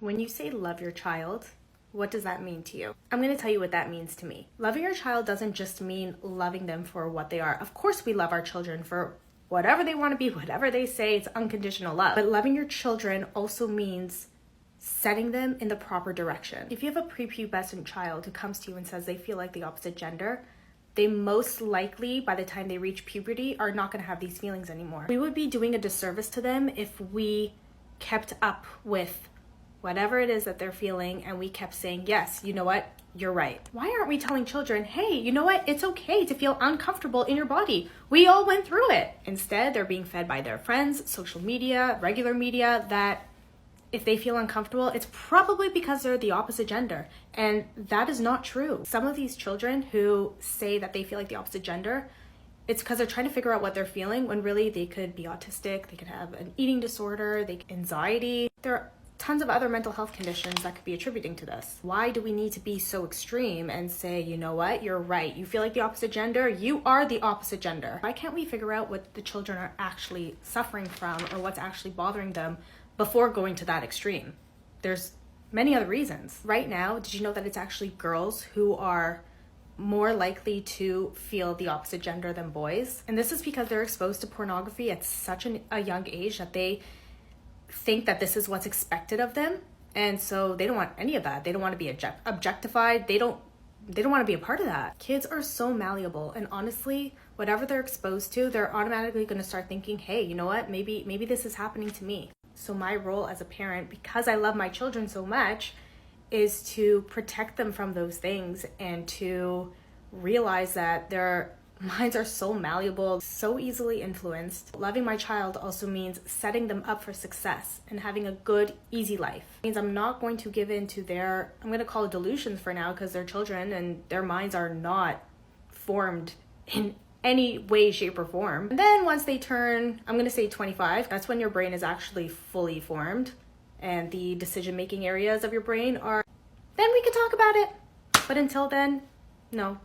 When you say love your child, what does that mean to you? I'm going to tell you what that means to me. Loving your child doesn't just mean loving them for what they are. Of course, we love our children for whatever they want to be, whatever they say, it's unconditional love. But loving your children also means setting them in the proper direction. If you have a prepubescent child who comes to you and says they feel like the opposite gender, they most likely, by the time they reach puberty, are not going to have these feelings anymore. We would be doing a disservice to them if we kept up with whatever it is that they're feeling and we kept saying, yes, you know what, you're right. Why aren't we telling children, hey, you know what, it's okay to feel uncomfortable in your body. We all went through it. Instead, they're being fed by their friends, social media, regular media, that if they feel uncomfortable, it's probably because they're the opposite gender. And that is not true. Some of these children who say that they feel like the opposite gender, it's because they're trying to figure out what they're feeling when really they could be autistic, they could have an eating disorder, anxiety. There are tons of other mental health conditions that could be attributing to this. Why do we need to be so extreme and say, you know what, you're right. You feel like the opposite gender, you are the opposite gender. Why can't we figure out what the children are actually suffering from or what's actually bothering them before going to that extreme? There's many other reasons. Right now, did you know that it's actually girls who are more likely to feel the opposite gender than boys? And this is because they're exposed to pornography at such a young age that they think that this is what's expected of them. And so they don't want any of that. They don't want to be objectified. They don't want to be a part of that. Kids are so malleable, and honestly, whatever they're exposed to, they're automatically going to start thinking, hey, you know what, maybe this is happening to me. So my role as a parent, because I love my children so much, is to protect them from those things and to realize that their minds are so malleable, so easily influenced. Loving my child also means setting them up for success and having a good, easy life. It means I'm not going to give in to their, I'm going to call it delusions for now, because they're children and their minds are not formed in any way, shape, or form. And then once they turn, I'm going to say 25, that's when your brain is actually fully formed and the decision-making areas of your brain are, then we can talk about it. But until then, no.